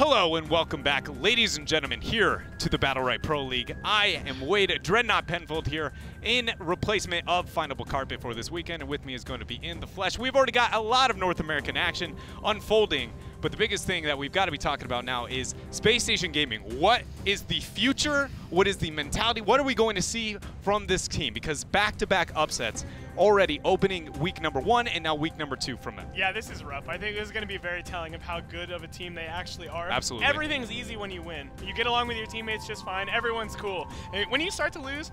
Hello and welcome back, ladies and gentlemen, here to the Battlerite Pro League. I am Wade Dreadnought Penfold here in replacement of Findable Carpet for this weekend, and with me is going to be in the flesh. We've already got a lot of North American action unfolding, but the biggest thing that we've got to be talking about now is Spacestation Gaming. What is the future? What is the mentality? What are we going to see from this team? Because back-to-back upsets already opening week number 1 and now week number 2 from it. Yeah, this is rough. I think this is going to be very telling of how good of a team they actually are. Absolutely. Everything's easy when you win. You get along with your teammates just fine. Everyone's cool. And when you start to lose,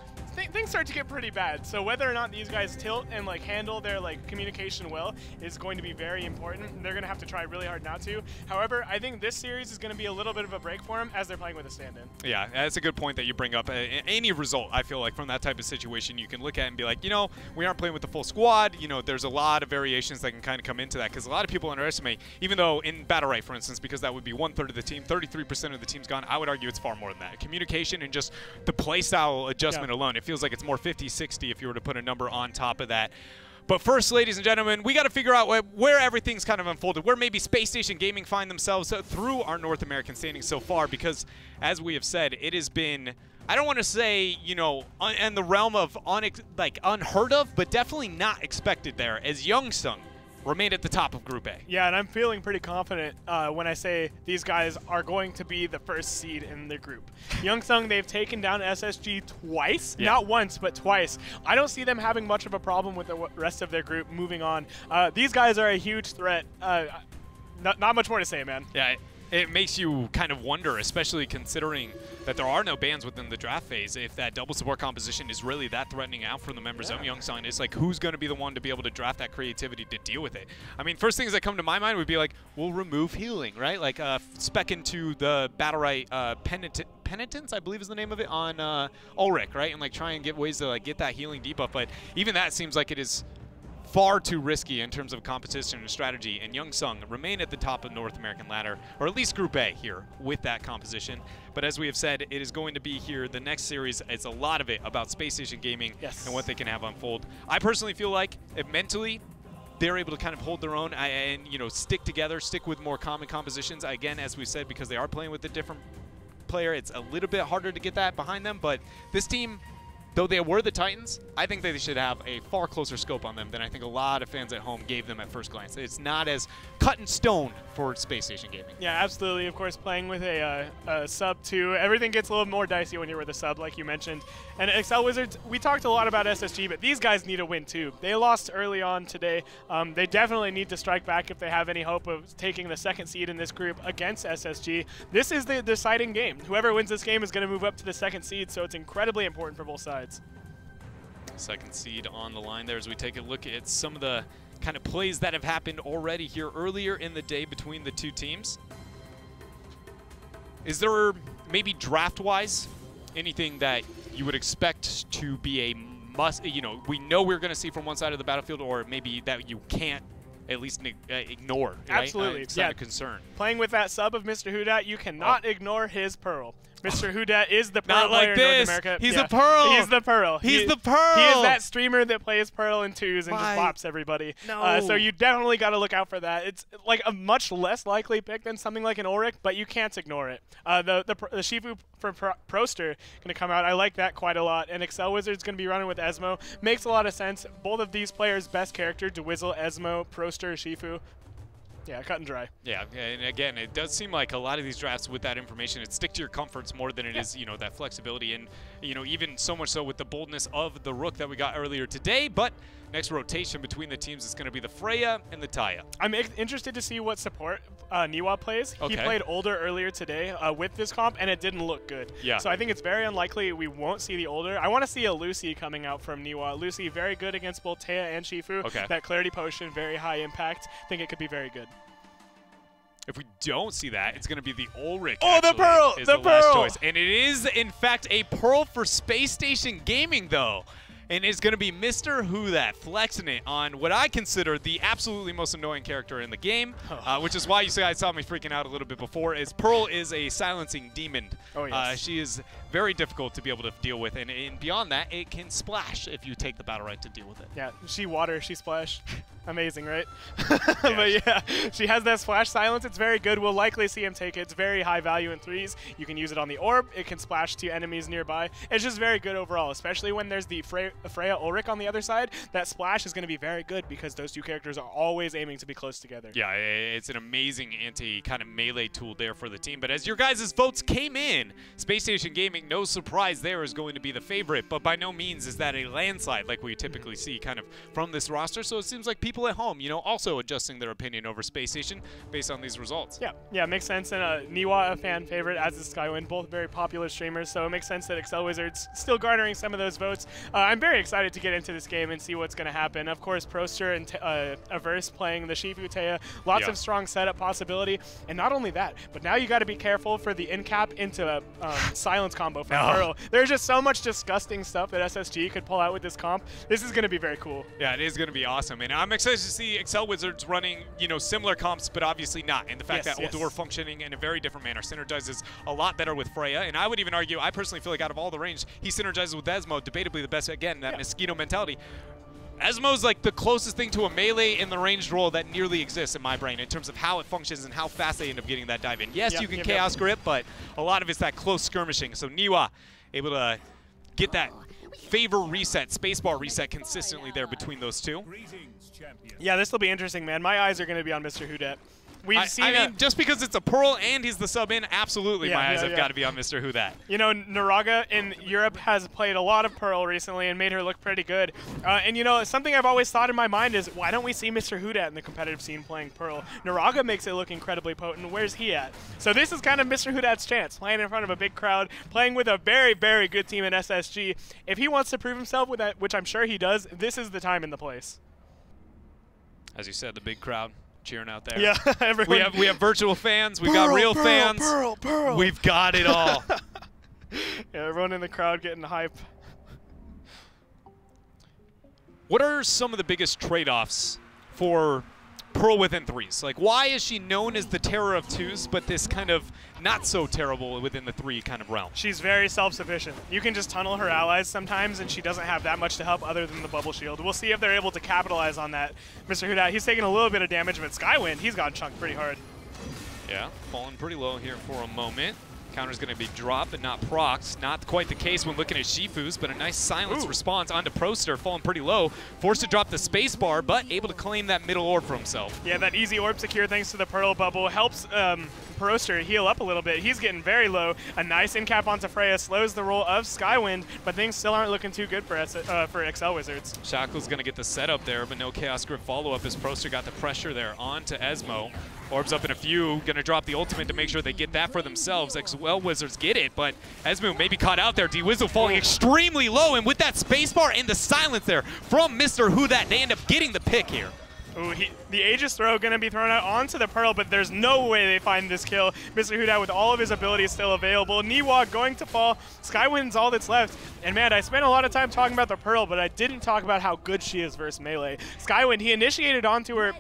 things start to get pretty bad. So whether or not these guys tilt and handle their communication well is going to be very important. They're going to have to try really hard not to. However, I think this series is going to be a little bit of a break for them as they're playing with a stand-in. Yeah, that's a good point that you bring up. Any result, I feel like, from that type of situation, you can look at and be like, you know, we aren't playing with the full squad. You know, there's a lot of variations that can kind of come into that because a lot of people underestimate, even though in Battlerite, for instance, because that would be 1/3 of the team, 33% of the team's gone, I would argue it's far more than that. Communication and just the playstyle adjustment alone, it feels like it's more 50-60 if you were to put a number on top of that. But first, ladies and gentlemen, we got to figure out where everything's kind of unfolded, where maybe Spacestation Gaming find themselves through our North American standings so far, because as we have said, it has been, I don't want to say, you know, in the realm of unheard of, but definitely not expected there, as Youngsung remain at the top of Group A. Yeah, and I'm feeling pretty confident when I say these guys are going to be the first seed in the group. Youngsung, they've taken down SSG twice, not once, but twice. I don't see them having much of a problem with the rest of their group moving on. These guys are a huge threat. Not much more to say, man. Yeah. It makes you kind of wonder, especially considering that there are no bans within the draft phase, if that double support composition is really that threatening out for the members of Youngsung. It's like, who's going to be the one to be able to draft that creativity to deal with it? I mean, first things that come to my mind would be like, we'll remove healing, right? Like spec into the Battlerite Penitence, I believe is the name of it, on Ulrich, right? And try and get ways to get that healing debuff. But even that seems like it is far too risky in terms of competition and strategy, and Youngsung remain at the top of North American ladder, or at least Group A here with that composition. But as we have said, it is going to be here. The next series, it's a lot of it about Spacestation Gaming and what they can have unfold. I personally feel like if mentally they're able to kind of hold their own and, you know, stick together, stick with more common compositions, again, as we said, because they are playing with a different player, it's a little bit harder to get that behind them. But this team, though they were the Titans, I think they should have a far closer scope on them than I think a lot of fans at home gave them at first glance. It's not as cut in stone for Spacestation Gaming. Yeah, absolutely. Of course, playing with a sub too, everything gets a little more dicey when you're with a sub, like you mentioned. And Excel Wizards, we talked a lot about SSG, but these guys need a win too. They lost early on today. They definitely need to strike back if they have any hope of taking the second seed in this group against SSG. This is the deciding game. Whoever wins this game is going to move up to the second seed, so it's incredibly important for both sides. Second seed on the line there as we take a look at some of the kind of plays that have happened already here earlier in the day between the two teams. Is there maybe draft-wise anything that you would expect to be a must, you know, we know we're going to see from one side of the battlefield, or maybe that you can't at least ignore, right? Absolutely. It's not a concern. Playing with that sub of Mr. Hudat, you cannot ignore his Pearl. Mr. Hudat is the Pearl player in North America. He's a Pearl. He's the Pearl. He's the Pearl. He is that streamer that plays Pearl in twos and just bops everybody. No. So you definitely got to look out for that. It's like a much less likely pick than something like an Ulrich, but you can't ignore it. The Shifu from Proster going to come out. I like that quite a lot. And Excel Wizard's going to be running with Esmo. Makes a lot of sense. Both of these players' best character, Dwizzle, Esmo, Proster, Shifu. Yeah, cut and dry. Yeah, and again, it does seem like a lot of these drafts with that information, it stick to your comforts more than it is, you know, that flexibility. And, you know, even so much so with the boldness of the Rook that we got earlier today. But next rotation between the teams is going to be the Freya and the Taya. I'm interested to see what support Niwa plays. Okay. He played Older earlier today with this comp, and it didn't look good. Yeah. So I think it's very unlikely we won't see the Older. I want to see a Lucy coming out from Niwa. Lucy, very good against both Taya and Shifu. Okay. That Clarity Potion, very high impact. I think it could be very good. If we don't see that, it's going to be the Ulrich. Oh, the Pearl! The last choice. And it is, in fact, a Pearl for Spacestation Gaming, though. And it's going to be Mr. Hudat flexing it on what I consider the absolutely most annoying character in the game, which is why you guys saw me freaking out a little bit before, is Pearl is a silencing demon. Oh, yes. She is very difficult to be able to deal with, and beyond that, it can splash if you take the Battlerite to deal with it. Yeah, she water, she splash. Amazing, right? But yeah, she has that splash silence. It's very good. We'll likely see him take it. It's very high value in threes. You can use it on the orb. It can splash to enemies nearby. It's just very good overall, especially when there's the Freya Ulrich on the other side. That splash is going to be very good because those two characters are always aiming to be close together. Yeah, it's an amazing kind of melee tool there for the team. But as your guys' votes came in, Spacestation Gaming, no surprise there, is going to be the favorite. But by no means is that a landslide like we typically see kind of from this roster. So it seems like people at home, you know, also adjusting their opinion over Spacestation based on these results. Yeah, makes sense. And Niwa, a fan favorite, as is Skywind, both very popular streamers. So it makes sense that Excel Wizards still garnering some of those votes. I'm very excited to get into this game and see what's going to happen. Of course, Proster and Averse playing the Shifu Taya. Lots of strong setup possibility. And not only that, but now you got to be careful for the in-cap into silence combo from Pearl. There's just so much disgusting stuff that SSG could pull out with this comp. This is going to be very cool. Yeah, it is going to be awesome. And I'm excited to see Excel Wizards running, you know, similar comps, but obviously not. And the fact that Uldur functioning in a very different manner synergizes a lot better with Freya. And I would even argue, I personally feel like out of all the range, he synergizes with Esmo, debatably the best. Again, that mosquito mentality. Esmo's like the closest thing to a melee in the ranged role that nearly exists in my brain in terms of how it functions and how fast they end up getting that dive in. Yes, you can chaos grip, but a lot of it's that close skirmishing. So Niwa able to get that favor reset, spacebar reset consistently there between those two. Yeah, this will be interesting, man. My eyes are going to be on Mr. Hudet. I mean, just because it's a Pearl and he's the sub in, absolutely my eyes have got to be on Mr. Hudet. You know, Naraga in Europe has played a lot of Pearl recently and made her look pretty good. And, you know, something I've always thought in my mind is, why don't we see Mr. Hudet in the competitive scene playing Pearl? Naraga makes it look incredibly potent. Where's he at? So this is kind of Mr. Hudet's chance, playing in front of a big crowd, playing with a very, very good team in SSG. If he wants to prove himself with that, which I'm sure he does, this is the time and the place. As you said, the big crowd cheering out there. Yeah, everyone. We have virtual fans. We've got real fans. Pearl. We've got it all. Yeah, everyone in the crowd getting hype. What are some of the biggest trade-offs for Pearl within threes? Like, why is she known as the terror of twos, but this kind of not so terrible within the three kind of realm? She's very self-sufficient. You can just tunnel her allies sometimes, and she doesn't have that much to help other than the bubble shield. We'll see if they're able to capitalize on that. Mr. Hudet, he's taking a little bit of damage, but Skywind, he's gotten chunked pretty hard. Yeah, falling pretty low here for a moment. Counter's going to be dropped but not procs. Not quite the case when looking at Shifu's, but a nice silence response onto Proster, falling pretty low. Forced to drop the space bar, but able to claim that middle orb for himself. Yeah, that easy orb secure thanks to the Pearl bubble helps Proster heal up a little bit. He's getting very low. A nice in-cap onto Freya slows the roll of Skywind, but things still aren't looking too good for Excel Wizards. Shackle's going to get the setup there, but no Chaos Grip follow-up as Proster got the pressure there onto Esmo. Orbs up in a few, going to drop the ultimate to make sure they get that for themselves. Excel Wizards get it, but Esmo may be caught out there. D-Wizzle falling extremely low, and with that spacebar and the silence there from Mr. Hudet, they end up getting the pick here. Ooh, the Aegis throw going to be thrown out onto the Pearl, but there's no way they find this kill. Mr. Hudet with all of his abilities still available. Niwa going to fall. Skywind's all that's left. And man, I spent a lot of time talking about the Pearl, but I didn't talk about how good she is versus melee. Skywind, he initiated onto her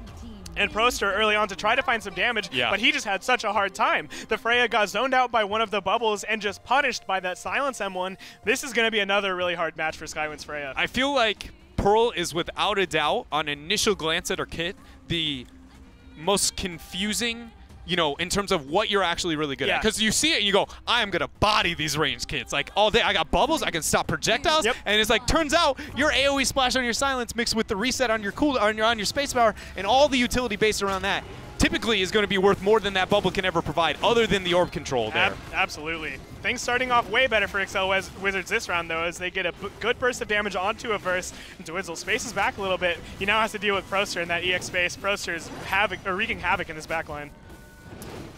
and Proster early on to try to find some damage, but he just had such a hard time. The Freya got zoned out by one of the bubbles and just punished by that silence M1. This is going to be another really hard match for Skywind's Freya. I feel like Pearl is without a doubt, on initial glance at her kit, the most confusing, you know, in terms of what you're actually really good at. Because you see it and you go, I am going to body these ranged kits. Like, all day, I got bubbles, I can stop projectiles, and it's like, turns out your AoE splash on your silence mixed with the reset on your on your spacebar and all the utility based around that typically is going to be worth more than that bubble can ever provide, other than the orb control there. Absolutely. Things starting off way better for Excel Wizards this round, though, as they get a good burst of damage onto a Verse. And Dwizzle spaces back a little bit. He now has to deal with Proster in that EX space. Proster's wreaking havoc in this backline.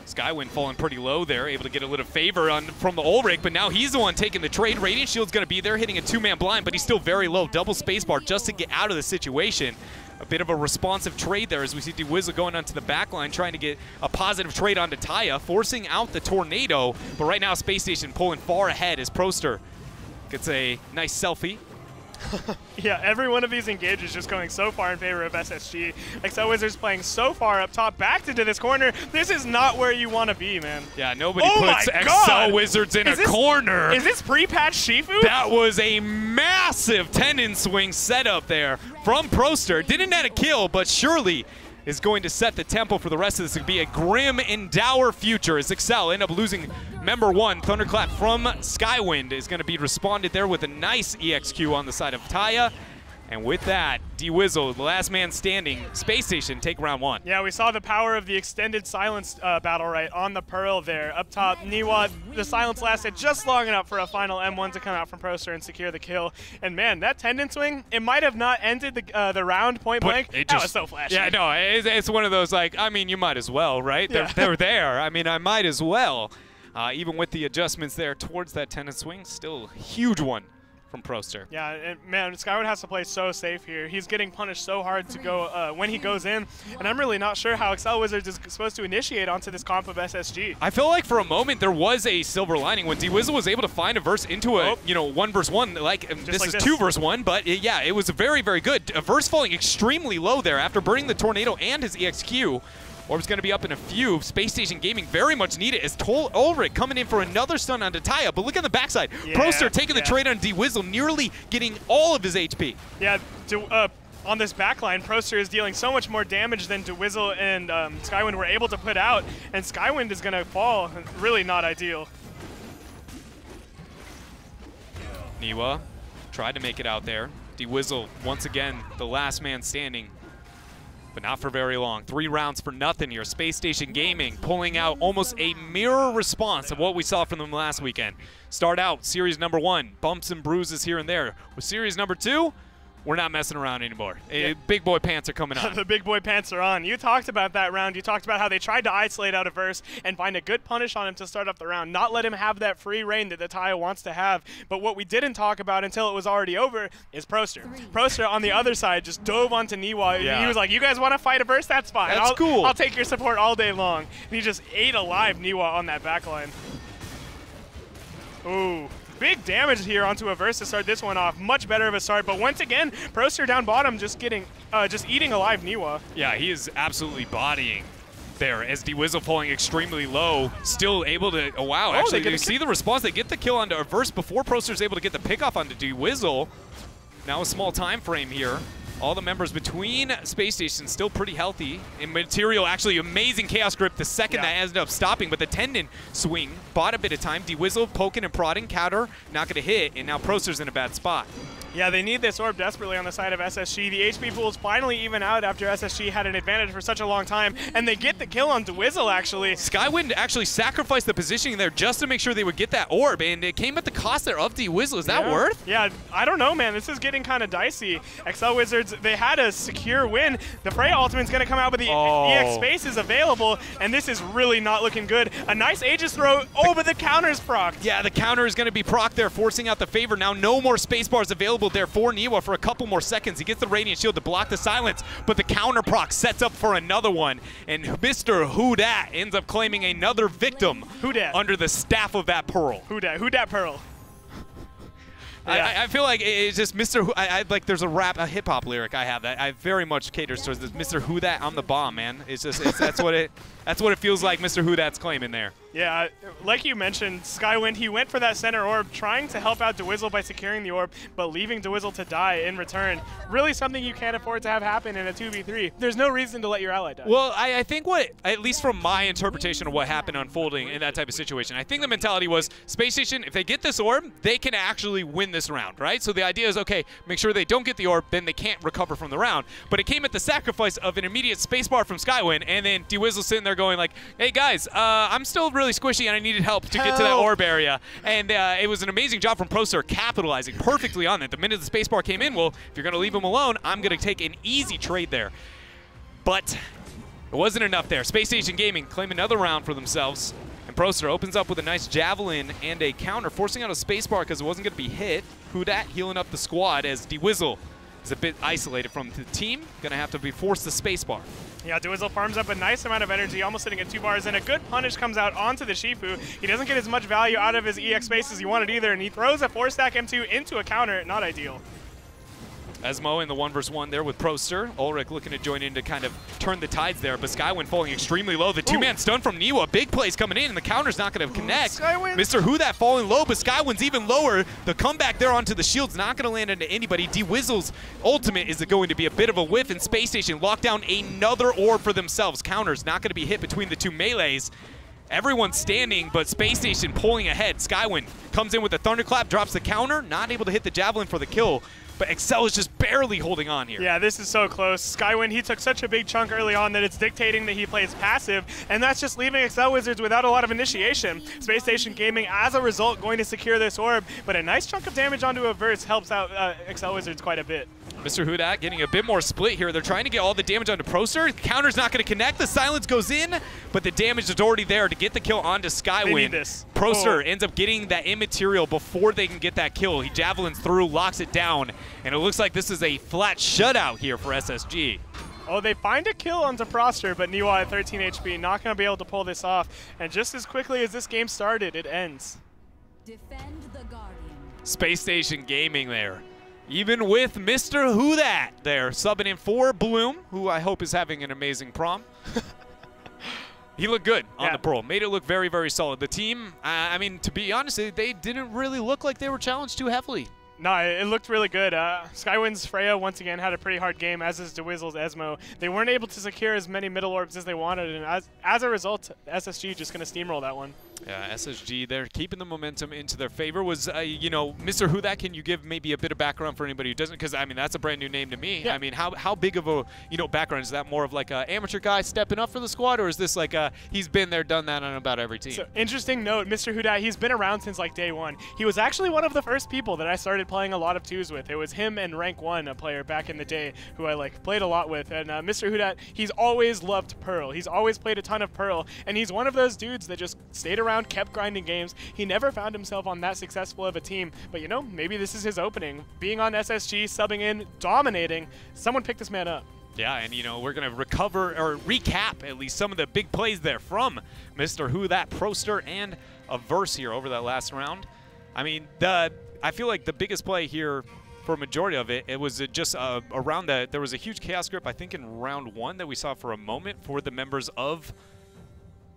Skywind falling pretty low there, able to get a little favor from the Ulrich, but now he's the one taking the trade. Radiant Shield's going to be there, hitting a two-man blind, but he's still very low. Double spacebar just to get out of the situation. A bit of a responsive trade there as we see D-Wizzle going onto the back line, trying to get a positive trade onto Taya, forcing out the Tornado. But right now, Spacestation pulling far ahead as Proster gets a nice selfie. Yeah, every one of these engages just going so far in favor of SSG. Excel Wizards playing so far up top, backed into this corner. This is not where you want to be, man. Yeah, nobody puts Excel Wizards in a corner. Is this pre-patch Shifu? That was a massive massive tendon swing setup there from Proster. Didn't net a kill, but surely is going to set the tempo for the rest of this. It could be a grim and dour future as Excel end up losing member 1. Thunderclap from Skywind is going to be responded there with a nice EXQ on the side of Taya. And with that, D-Wizzle, the last man standing, Space Station take round 1. Yeah, we saw the power of the extended silence Battlerite on the Pearl there. Up top, Niwa, the silence lasted just long enough for a final M1 to come out from Proster and secure the kill. And man, that tendon swing, it might have not ended the round point blank. That was so flashy. Yeah, no, it's one of those like, I mean, you might as well, right? Yeah. They're there. I mean, I might as well. Even with the adjustments there towards that tendon swing, still a huge one from Proster. Yeah, and man, Skyward has to play so safe here. He's getting punished so hard to go when he goes in, and I'm really not sure how Excel Wizards is supposed to initiate onto this comp of SSG. I feel like for a moment there was a silver lining when D-Wizzle was able to find a verse into a 1 versus 1. This is 2 versus 1, but yeah, it was very, very good. A verse falling extremely low there after burning the tornado and his EXQ. Orb's going to be up in a few. Space Station Gaming very much needed as Ulrich coming in for another stun onto Taya. But look at the backside. Yeah, Proster taking the trade on D-Wizzle, nearly getting all of his HP. Yeah, on this backline, Proster is dealing so much more damage than D-Wizzle and Skywind were able to put out. And Skywind is going to fall. Really not ideal. Niwa tried to make it out there. D-Wizzle, once again, the last man standing. But not for very long. 3 rounds for nothing here. Space Station Gaming pulling out almost a mirror response of what we saw from them last weekend. Start out series number 1, bumps and bruises here and there. With series number 2, we're not messing around anymore. Yeah. Big boy pants are coming on. The big boy pants are on. You talked about that round. You talked about how they tried to isolate out a verse and find a good punish on him to start off the round, not let him have that free reign that the Taya wants to have. But what we didn't talk about until it was already over is Proster. Proster on the other side just dove onto Niwa. Yeah. He was like, you guys want to fight a verse? That's fine. That's cool. I'll take your support all day long. And he just ate alive Niwa on that backline. Ooh. Big damage here onto a verse to start this one off. Much better of a start, but once again, Proster down bottom just eating alive Niwa. Yeah, he is absolutely bodying there as D-Wizzle falling extremely low, still able to, oh wow, actually you see the response. They get the kill onto a verse before Proster's able to get the pick off onto D-Wizzle. Now a small time frame here. All the members between Space Station still pretty healthy. In material, actually amazing Chaos Grip the second that ended up stopping, but the tendon swing bought a bit of time. D-Wizzle poking and prodding, counter, not gonna hit, and now Proster's in a bad spot. Yeah, they need this orb desperately on the side of SSG. The HP pools finally even out after SSG had an advantage for such a long time, and they get the kill on D-Wizzle, actually. Skywind actually sacrificed the positioning there just to make sure they would get that orb, and it came at the cost there of D-Wizzle. Is that worth? Yeah, I don't know, man. This is getting kind of dicey. Excel Wizards, they had a secure win. The Freya ultimate's going to come out, but the EX space is available, and this is really not looking good. A nice Aegis throw, but the counter's procced. Yeah, the counter is going to be procced there, forcing out the favor. Now no more space bars available there for Niwa for a couple more seconds. He gets the Radiant Shield to block the silence, but the counter proc sets up for another one, and Mr. Who Dat ends up claiming another victim under the staff of that Pearl. Who Dat Pearl? I feel like it's just Mr. Who, like there's a hip hop lyric I have that I very much caters towards this. Mr. Who Dat, I'm the bomb, man. It's just that's what it feels like. Mr. Who Dat's claiming there. Yeah, like you mentioned, Skywind, he went for that center orb, trying to help out D-Wizzle by securing the orb, but leaving D-Wizzle to die in return. Really something you can't afford to have happen in a 2v3. There's no reason to let your ally die. Well, I think at least from my interpretation of what happened unfolding in that type of situation, I think the mentality was Space Station, if they get this orb, they can actually win this round, right? So the idea is, okay, make sure they don't get the orb, then they can't recover from the round. But it came at the sacrifice of an immediate spacebar from Skywind, and then D-Wizzle sitting there going like, hey guys, I'm still really squishy and I needed help to get to that orb area. And it was an amazing job from Proster capitalizing perfectly on it. The minute the spacebar came in, well, if you're going to leave him alone, I'm going to take an easy trade there. But it wasn't enough there. Space Station Gaming claim another round for themselves. And Proster opens up with a nice javelin and a counter, forcing out a spacebar because it wasn't going to be hit. Who Dat healing up the squad as D-Wizzle is a bit isolated from the team. Going to have to be forced to spacebar. Yeah, D-Wizzle farms up a nice amount of energy, almost sitting at 2 bars, and a good punish comes out onto the Shifu. He doesn't get as much value out of his EX space as he wanted either, and he throws a 4-stack M2 into a counter. Not ideal. Esmo in the 1v1 there with Proster. Ulrich looking to join in to kind of turn the tides there, but Skywin falling extremely low. The two-man stun from Niwa. Big plays coming in, and the counter's not going to connect. Skywin. Mr. Who That falling low, but Skywin's even lower. The comeback there onto the shield's not going to land into anybody. D-Wizzle's ultimate is going to be a bit of a whiff, and Space Station lock down another orb for themselves. Counter's not going to be hit between the two melees. Everyone's standing, but Space Station pulling ahead. Skywin comes in with a thunderclap, drops the counter, not able to hit the javelin for the kill. But Excel is just barely holding on here. Yeah, this is so close. Skywin, he took such a big chunk early on that it's dictating that he plays passive, and that's just leaving Excel Wizards without a lot of initiation. Space Station Gaming, as a result, going to secure this orb, but a nice chunk of damage onto a verse helps out Excel Wizards quite a bit. Mr. Hudat getting a bit more split here. They're trying to get all the damage onto Proster. Counter's not going to connect. The silence goes in, but the damage is already there to get the kill onto Skywin. They need this. Proster ends up getting that immaterial before they can get that kill. He javelins through, locks it down, and it looks like this is a flat shutout here for SSG. Oh, they find a kill onto Proster, but Niwa at 13 HP, not going to be able to pull this off. And just as quickly as this game started, it ends. Defend the Guardian. Space Station Gaming there. Even with Mr. Who That there, subbing in for Bloom, who I hope is having an amazing prom. He looked good on the Pearl. Made it look very, very solid. The team, I mean, to be honest, they didn't really look like they were challenged too heavily. No, it looked really good. Skywin's Freya once again had a pretty hard game, as is DeWizzle's Esmo. They weren't able to secure as many middle orbs as they wanted, and as a result, SSG just going to steamroll that one. Yeah, SSG, they're keeping the momentum into their favor. Was, you know, Mr. Who That, can you give maybe a bit of background for anybody who doesn't? Because, I mean, that's a brand new name to me. Yeah. I mean, how big of a, you know, background? Is that more of like an amateur guy stepping up for the squad, or is this like he's been there, done that on about every team? So, interesting note, Mr. Who Dat, he's been around since like day one. He was actually one of the first people that I started playing a lot of twos with. It was him and Rank 1, a player back in the day who I like played a lot with. And Mr. Who Dat, he's always loved Pearl. He's always played a ton of Pearl, and he's one of those dudes that just stayed around, kept grinding games. He never found himself on that successful of a team, but you know, maybe this is his opening. Being on SSG, subbing in, dominating, someone pick this man up. Yeah, and you know, we're going to recover, or recap at least some of the big plays there from Mr. Who That, Proster, and a verse here over that last round. I mean, I feel like the biggest play here for a majority of it, it was just around that. There was a huge chaos grip, I think, in round 1 that we saw for a moment for the members of,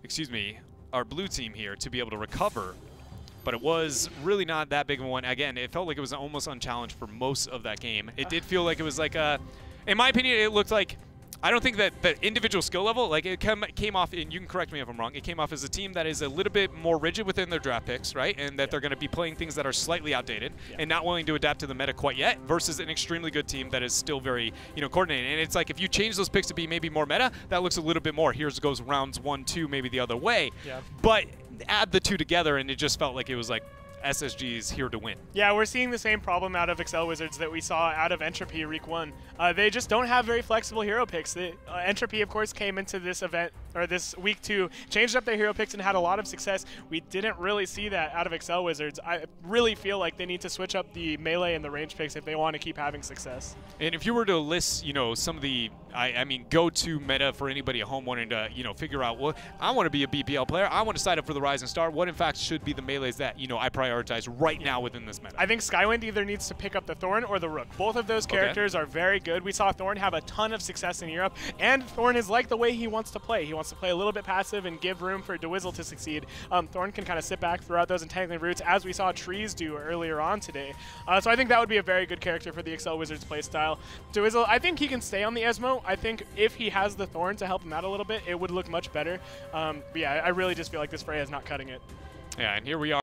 excuse me, our blue team here to be able to recover, but it was really not that big of a one. Again, it felt like it was almost unchallenged for most of that game. It did feel like it was like in my opinion, it looked like, I don't think that the individual skill level, like it came off, and you can correct me if I'm wrong, it came off as a team that is a little bit more rigid within their draft picks, right? And that they're going to be playing things that are slightly outdated and not willing to adapt to the meta quite yet, versus an extremely good team that is still very, you know, coordinated. And it's like, if you change those picks to be maybe more meta, that looks a little bit more. Here goes rounds 1, 2, maybe the other way. Yeah. But add the two together, and it just felt like it was like, SSG is here to win. Yeah, we're seeing the same problem out of Excel Wizards that we saw out of Entropy Week 1. They just don't have very flexible hero picks. Entropy, of course, came into this event, or this week 2, changed up their hero picks and had a lot of success. We didn't really see that out of Excel Wizards. I really feel like they need to switch up the melee and the range picks if they want to keep having success. And if you were to list, you know, some of the, I mean, go-to meta for anybody at home wanting to, you know, figure out, well, I want to be a BPL player, I want to sign up for the Rising Star, what in fact should be the melees that, you know, I prioritize right now within this meta? I think Skywind either needs to pick up the Thorn or the Rook. Both of those characters are very good. We saw Thorn have a ton of success in Europe, and Thorn is like the way he wants to play. He wants to play a little bit passive and give room for DeWizzle to succeed. Thorn can kind of sit back throughout those entangling roots, as we saw Trees do earlier on today. So I think that would be a very good character for the Excel Wizards playstyle. DeWizzle, I think he can stay on the Esmo. I think if he has the Thorn to help him out a little bit, it would look much better. But yeah, I really just feel like this Freya is not cutting it. Yeah, and here we are.